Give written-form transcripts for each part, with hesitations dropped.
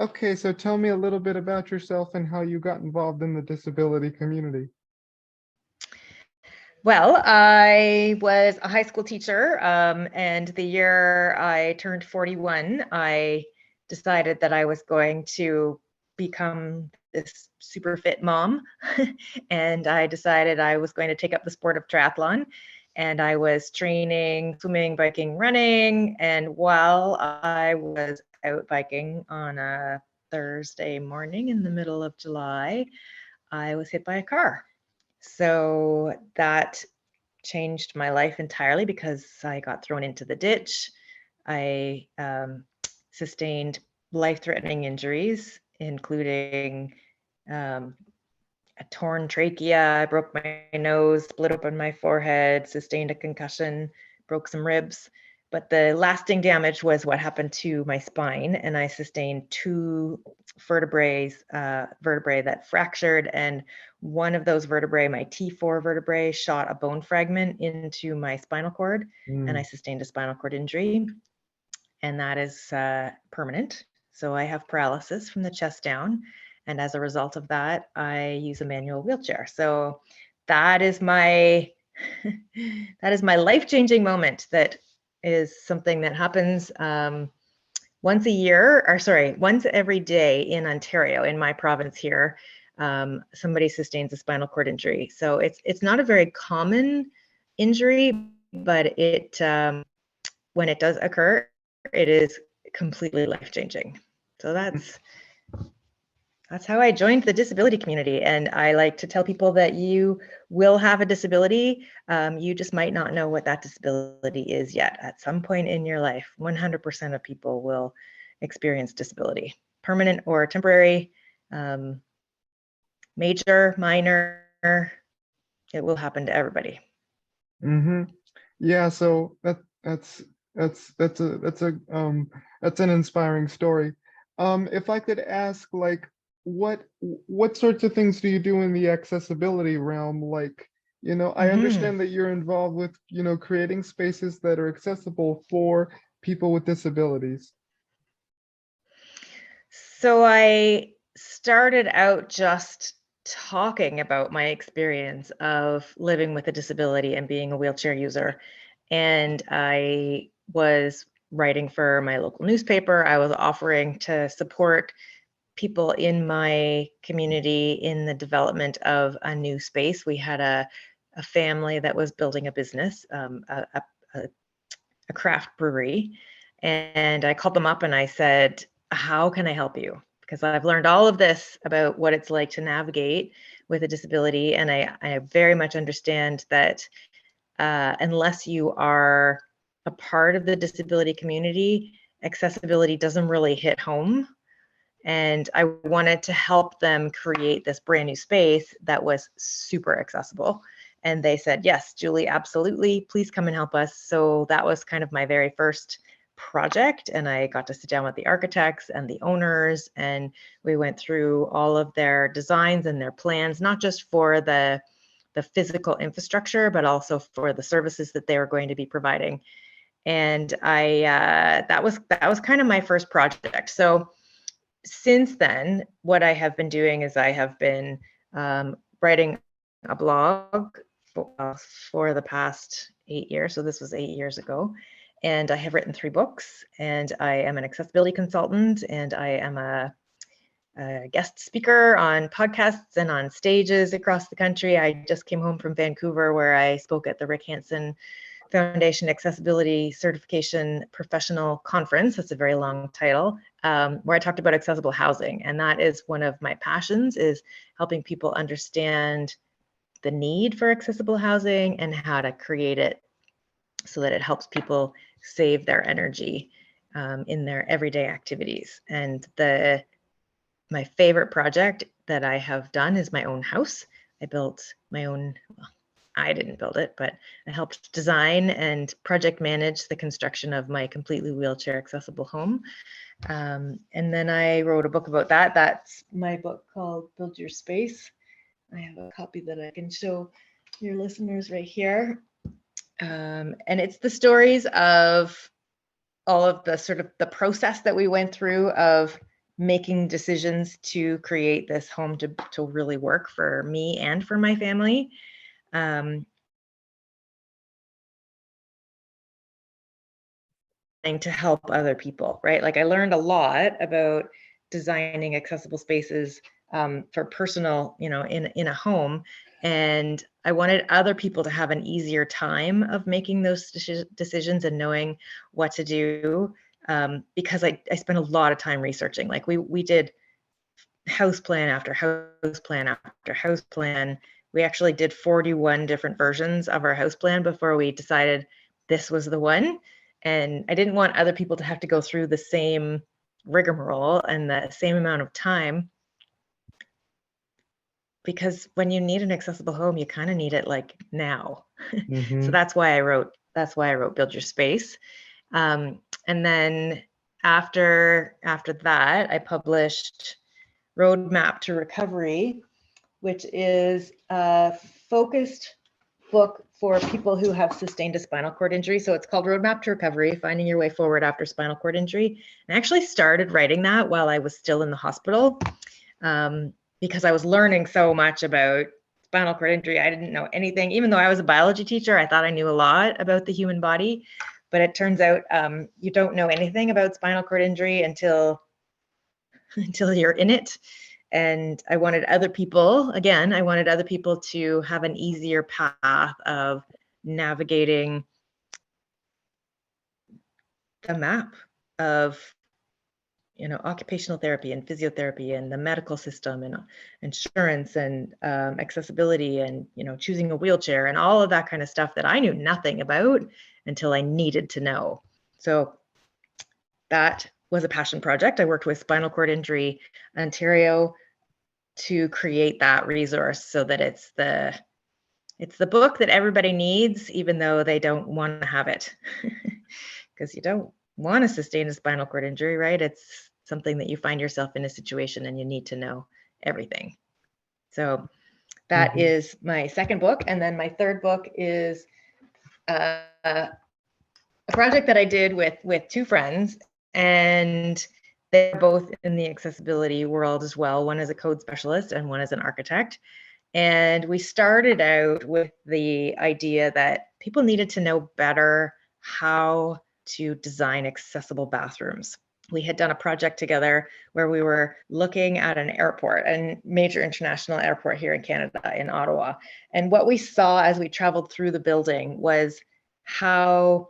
Okay, so tell me a little bit about yourself and how you got involved in the disability community. Well, I was a high school teacher, and the year I turned 41, I decided that I was going to become this super fit mom. And I decided I was going to take up the sport of triathlon. And I was training, swimming, biking, running. And while I was out biking on a Thursday morning in the middle of July, I was hit by a car. So that changed my life entirely because I got thrown into the ditch. I sustained life-threatening injuries, including a torn trachea. I broke my nose, split open my forehead, sustained a concussion, broke some ribs. But the lasting damage was what happened to my spine, and I sustained two vertebrae that fractured, and one of those vertebrae, my T4 vertebrae, shot a bone fragment into my spinal cord, and I sustained a spinal cord injury, and that is permanent. So I have paralysis from the chest down, and as a result of that, I use a manual wheelchair. So that is my that is my life-changing moment. That is something that happens once a year, or sorry, once every day in Ontario, in my province here. Somebody sustains a spinal cord injury. So it's not a very common injury, but it when it does occur, it is completely life-changing. So that's how I joined the disability community. And I like to tell people that you will have a disability. You just might not know what that disability is yet. At some point in your life, 100% of people will experience disability, permanent or temporary, major, minor. It will happen to everybody. Mm-hmm. Yeah, so that's an inspiring story. If I could ask, like, what sorts of things do you do in the accessibility realm? Like, I understand that you're involved with, creating spaces that are accessible for people with disabilities. So I started out just talking about my experience of living with a disability and being a wheelchair user. And I was writing for my local newspaper. I was offering to support people in my community in the development of a new space. We had a family that was building a business, a craft brewery. And I called them up and I said, how can I help you? Because I've learned all of this about what it's like to navigate with a disability. And I very much understand that unless you are a part of the disability community, accessibility doesn't really hit home. And I wanted to help them create this brand new space that was super accessible. And they said, yes, Julie, absolutely. Please come and help us. So that was kind of my very first project. And I got to sit down with the architects and the owners, and we went through all of their designs and their plans, not just for the physical infrastructure, but also for the services that they were going to be providing. And that was kind of my first project. So since then, what I have been doing is I have been writing a blog for the past 8 years. So this was 8 years ago. And I have written 3 books, and I am an accessibility consultant, and I am a guest speaker on podcasts and on stages across the country. I just came home from Vancouver, where I spoke at the Rick Hansen Foundation Accessibility Certification Professional Conference. That's a very long title, where I talked about accessible housing. And that is one of my passions, is helping people understand the need for accessible housing and how to create it so that it helps people save their energy in their everyday activities. And my favorite project that I have done is my own house. I built my own, well, I didn't build it, but I helped design and project manage the construction of my completely wheelchair accessible home. And then I wrote a book about that. That's my book called Build Your Space. I have a copy that I can show your listeners right here. And it's the stories of all of the sort of the process that we went through of making decisions to create this home to really work for me and for my family. To help other people, right? Like I learned a lot about designing accessible spaces for personal, in a home. And I wanted other people to have an easier time of making those decisions and knowing what to do, because I spent a lot of time researching. Like we did house plan after house plan after house plan. We actually did 41 different versions of our house plan before we decided this was the one. And I didn't want other people to have to go through the same rigmarole and the same amount of time, because when you need an accessible home, you kind of need it like now. So that's why I wrote Build Your Space. And then after that, I published Roadmap to Recovery, which is a focused book for people who have sustained a spinal cord injury. So it's called Roadmap to Recovery, Finding Your Way Forward After Spinal Cord Injury. And I actually started writing that while I was still in the hospital, because I was learning so much about spinal cord injury. I didn't know anything. Even though I was a biology teacher, I thought I knew a lot about the human body. But it turns out you don't know anything about spinal cord injury until you're in it. And I wanted other people to have an easier path of navigating the map of, occupational therapy and physiotherapy and the medical system and insurance and accessibility and, choosing a wheelchair and all of that kind of stuff that I knew nothing about until I needed to know. So that was a passion project. I worked with Spinal Cord Injury Ontario to create that resource so that it's the book that everybody needs, even though they don't want to have it, because you don't want to sustain a spinal cord injury, right? It's something that you find yourself in a situation and you need to know everything. So that is my second book. And then my third book is a project that I did with two friends, and they're both in the accessibility world as well. One is a code specialist and one is an architect. And we started out with the idea that people needed to know better how to design accessible bathrooms. We had done a project together where we were looking at an airport, a major international airport here in Canada, in Ottawa. And what we saw as we traveled through the building was how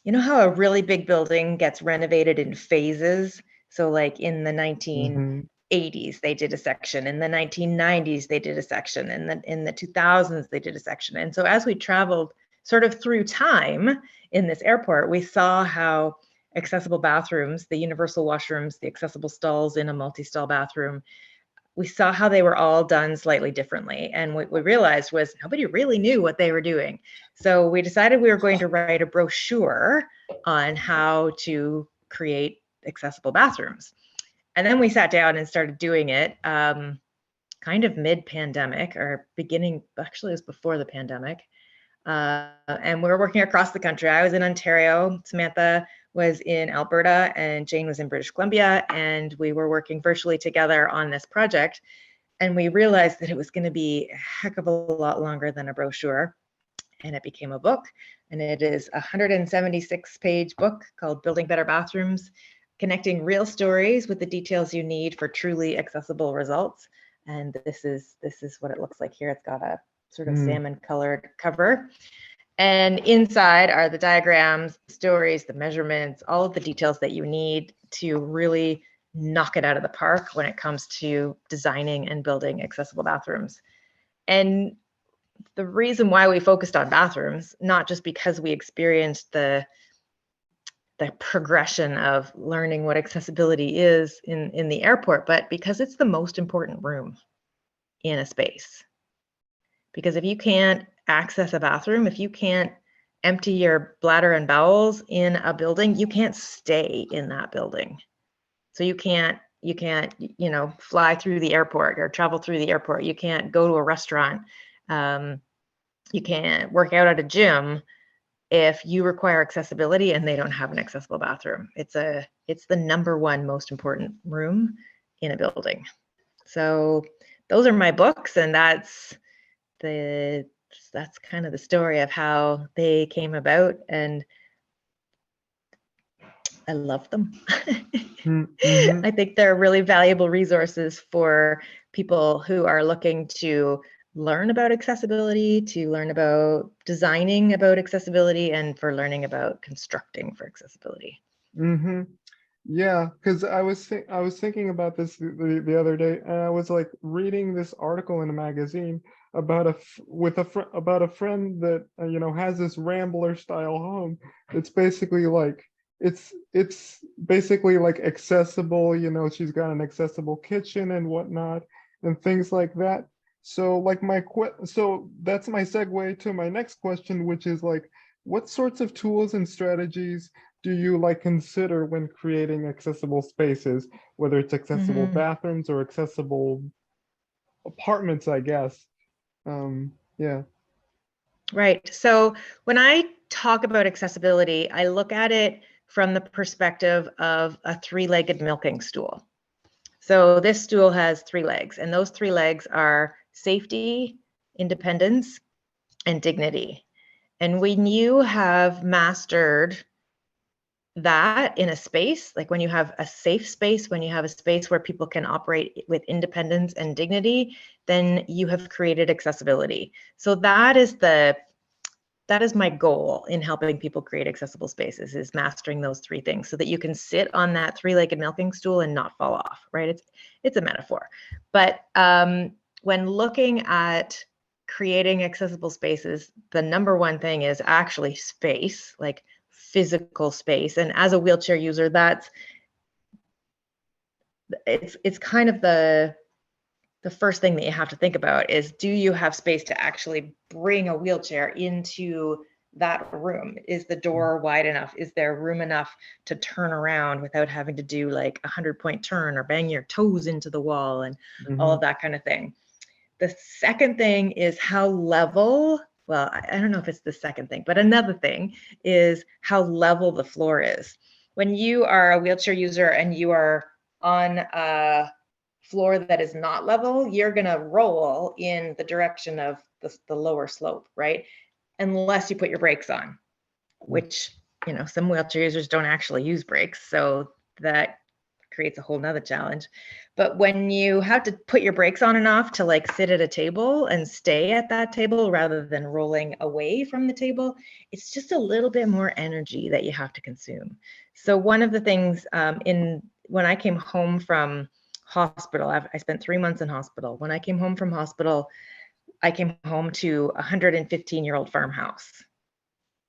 a really big building gets renovated in phases. So like in the 1980s, they did a section. In the 1990s, they did a section. And in the 2000s, they did a section. And so as we traveled sort of through time in this airport, we saw how accessible bathrooms, the universal washrooms, the accessible stalls in a multi-stall bathroom, we saw how they were all done slightly differently. And what we realized was nobody really knew what they were doing. So we decided we were going to write a brochure on how to create accessible bathrooms. And then we sat down and started doing it kind of mid-pandemic, or beginning, actually it was before the pandemic. And we were working across the country. I was in Ontario, Samantha was in Alberta, and Jane was in British Columbia, and we were working virtually together on this project. And we realized that it was going to be a heck of a lot longer than a brochure, and it became a book. And it is a 176-page book called Building Better Bathrooms, connecting real stories with the details you need for truly accessible results. And this is what it looks like here. It's got a sort of salmon colored cover. And inside are the diagrams, the stories, the measurements, all of the details that you need to really knock it out of the park when it comes to designing and building accessible bathrooms. And the reason why we focused on bathrooms, not just because we experienced the progression of learning what accessibility is in the airport, but because it's the most important room in a space. Because if you can't access a bathroom, if you can't empty your bladder and bowels in a building, you can't stay in that building. So you can't, fly through the airport or travel through the airport. You can't go to a restaurant. You can't work out at a gym if you require accessibility and they don't have an accessible bathroom. It's a It's the number one most important room in a building. So those are my books, and that's kind of the story of how they came about, and I love them. Mm-hmm. I think they're really valuable resources for people who are looking to learn about accessibility, to learn about designing about accessibility, and for learning about constructing for accessibility. Mm-hmm. Yeah, because I was thinking about this the other day, and I was like reading this article in a magazine about about a friend that you know, has this Rambler style home. It's basically like it's basically like accessible. You know, she's got an accessible kitchen and whatnot and things like that. So like so that's my segue to my next question, which is like, what sorts of tools and strategies do you like consider when creating accessible spaces, whether it's accessible bathrooms or accessible apartments, I guess. Yeah. Right. So when I talk about accessibility, I look at it from the perspective of a three-legged milking stool. So this stool has three legs, and those three legs are safety, independence, and dignity. And when you have mastered that in a space, like when you have a safe space, when you have a space where people can operate with independence and dignity, then you have created accessibility. So that is my goal in helping people create accessible spaces, is mastering those three things so that you can sit on that three-legged milking stool and not fall off, right? It's a metaphor. But when looking at creating accessible spaces, the number one thing is actually space, like physical space. And as a wheelchair user, it's kind of the first thing that you have to think about is, do you have space to actually bring a wheelchair into that room? Is the door wide enough? Is there room enough to turn around without having to do like 100-point turn or bang your toes into the wall and all of that kind of thing? The second thing is how level, well, I don't know if it's the second thing, but another thing is how level the floor is. When you are a wheelchair user and you are on a floor that is not level, you're going to roll in the direction of the lower slope, right? Unless you put your brakes on, which, you know, some wheelchair users don't actually use brakes. So that creates a whole nother challenge. But when you have to put your brakes on enough to like sit at a table and stay at that table rather than rolling away from the table, it's just a little bit more energy that you have to consume. So one of the things when I came home from hospital, I spent 3 months in hospital. When I came home from hospital, I came home to a 115-year-old farmhouse,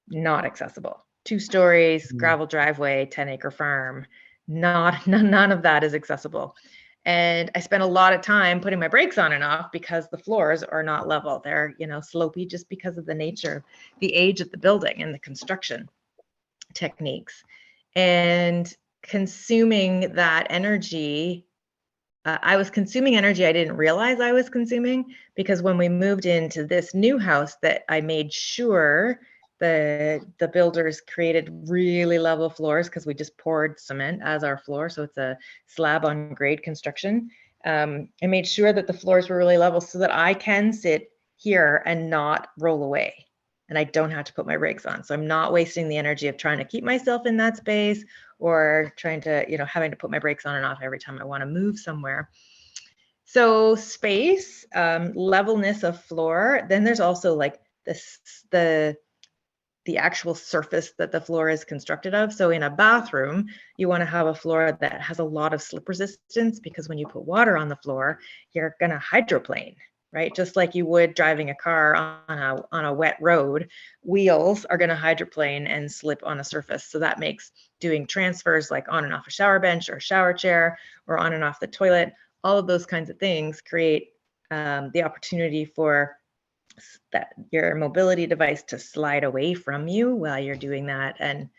not accessible. 2 stories, gravel driveway, 10-acre farm. None of that is accessible. And I spent a lot of time putting my brakes on and off because the floors are not level. They're, you know, slopey just because of the nature, the age of the building and the construction techniques. And consuming that energy, I was consuming energy I didn't realize I was consuming, because when we moved into this new house, that I made sure the builders created really level floors, because we just poured cement as our floor, so it's a slab on grade construction. I made sure that the floors were really level so that I can sit here and not roll away, and I don't have to put my brakes on. So I'm not wasting the energy of trying to keep myself in that space, or trying to, you know, having to put my brakes on and off every time I want to move somewhere. So space, levelness of floor. Then there's also like the actual surface that the floor is constructed of. So in a bathroom, you want to have a floor that has a lot of slip resistance, because when you put water on the floor, you're going to hydroplane, right? Just like you would driving a car on a wet road, wheels are going to hydroplane and slip on a surface. So that makes doing transfers like on and off a shower bench or shower chair or on and off the toilet, all of those kinds of things create the opportunity for that your mobility device to slide away from you while you're doing that, and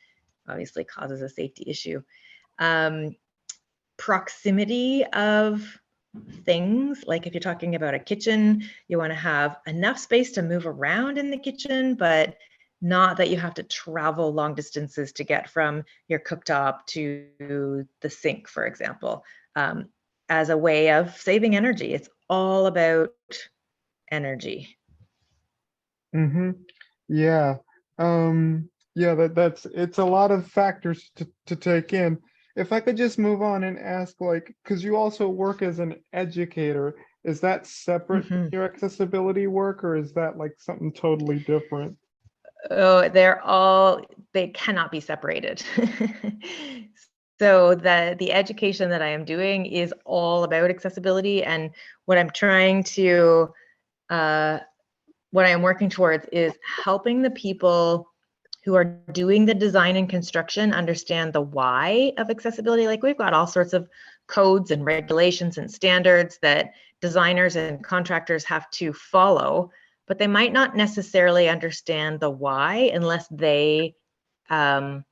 obviously causes a safety issue. Proximity of things, like if you're talking about a kitchen, you want to have enough space to move around in the kitchen, but not that you have to travel long distances to get from your cooktop to the sink, for example, as a way of saving energy. It's all about energy. Yeah. Yeah, it's a lot of factors to take in. If I could just move on and ask, like, because you also work as an educator, is that separate from Mhm. your accessibility work, or is that like something totally different? Oh, they cannot be separated. So the education that I am doing is all about accessibility, and what I'm trying to uh, what I am working towards is helping the people who are doing the design and construction understand the why of accessibility. Like, we've got all sorts of codes and regulations and standards that designers and contractors have to follow, but they might not necessarily understand the why unless they have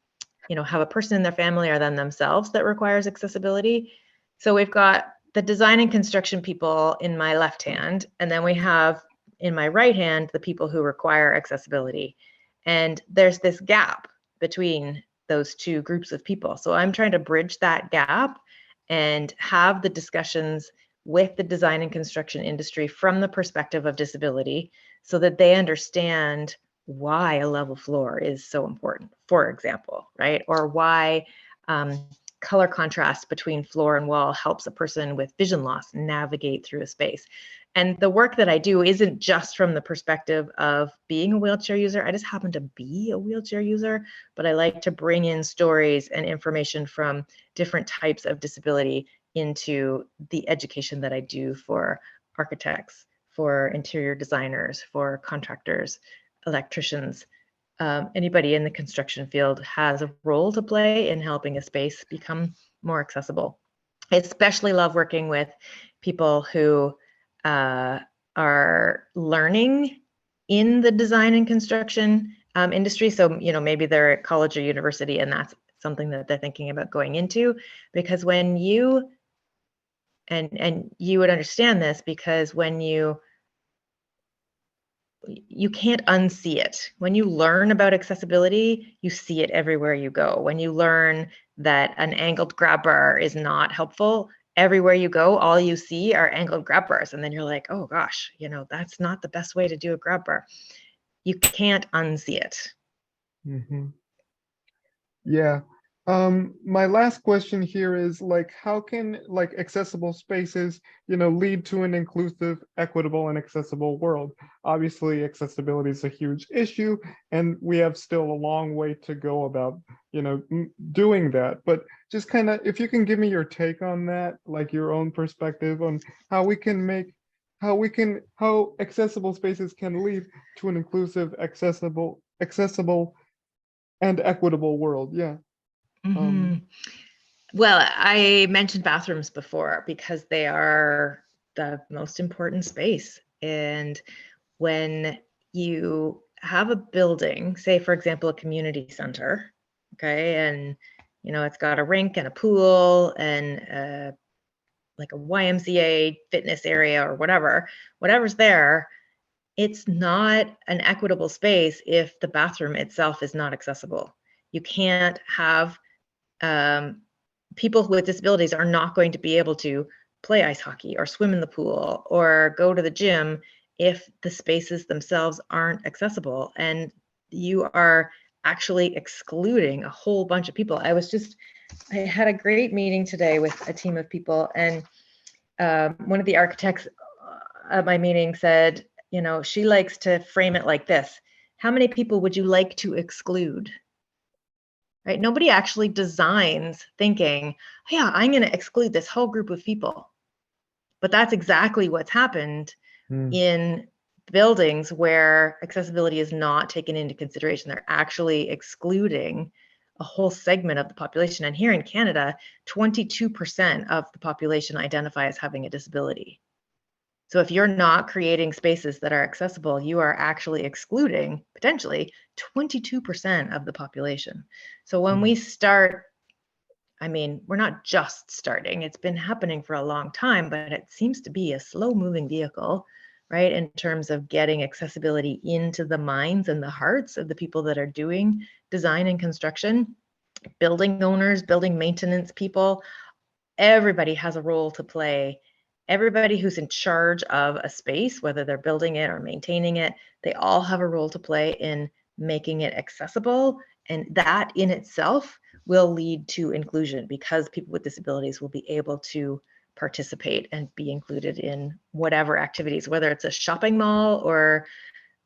a person in their family or them themselves that requires accessibility. So we've got the design and construction people in my left hand, and then we have in my right hand the people who require accessibility. And there's this gap between those two groups of people. So I'm trying to bridge that gap and have the discussions with the design and construction industry from the perspective of disability so that they understand why a level floor is so important, for example, right? Or why color contrast between floor and wall helps a person with vision loss navigate through a space. And the work that I do isn't just from the perspective of being a wheelchair user. I just happen to be a wheelchair user, but I like to bring in stories and information from different types of disability into the education that I do for architects, for interior designers, for contractors, electricians. Anybody in the construction field has a role to play in helping a space become more accessible. I especially love working with people who are learning in the design and construction industry. So, maybe they're at college or university and that's something that they're thinking about going into, because when you, and you would understand this, because when you can't unsee it. When you learn about accessibility, you see it everywhere you go. When you learn that an angled grab bar is not helpful, everywhere you go, all you see are angled grab bars. And then you're like, oh gosh, that's not the best way to do a grab bar. You can't unsee it. Yeah. My last question here is, like, how can like accessible spaces, lead to an inclusive, equitable, and accessible world? Obviously, accessibility is a huge issue, and we have still a long way to go about, doing that. But just kind of, if you can give me your take on that, like your own perspective on how we can make, how accessible spaces can lead to an inclusive, accessible and equitable world. Yeah. Mm-hmm. Well, I mentioned bathrooms before because they are the most important space. And when you have a building, say, for example, a community center, okay, and it's got a rink and a pool and like a YMCA fitness area or whatever's there, it's not an equitable space if the bathroom itself is not accessible. You can't have people with disabilities are not going to be able to play ice hockey or swim in the pool or go to the gym if the spaces themselves aren't accessible. And you are actually excluding a whole bunch of people. I had a great meeting today with a team of people, and one of the architects at my meeting said, she likes to frame it like this: how many people would you like to exclude? Right? Nobody actually designs thinking, yeah, I'm going to exclude this whole group of people. But that's exactly what's happened in buildings where accessibility is not taken into consideration. They're actually excluding a whole segment of the population. And here in Canada, 22% of the population identify as having a disability. So if you're not creating spaces that are accessible, you are actually excluding potentially 22% of the population. So when we start, we're not just starting, it's been happening for a long time, but it seems to be a slow moving vehicle. right? In terms of getting accessibility into the minds and the hearts of the people that are doing design and construction, building owners, building maintenance people. Everybody has a role to play. Everybody who's in charge of a space, whether they're building it or maintaining it, they all have a role to play in making it accessible. And that in itself will lead to inclusion, because people with disabilities will be able to participate and be included in whatever activities, whether it's a shopping mall or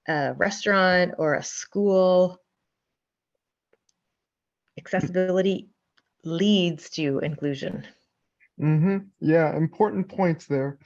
a restaurant or a school. Accessibility leads to inclusion. Yeah, important points there.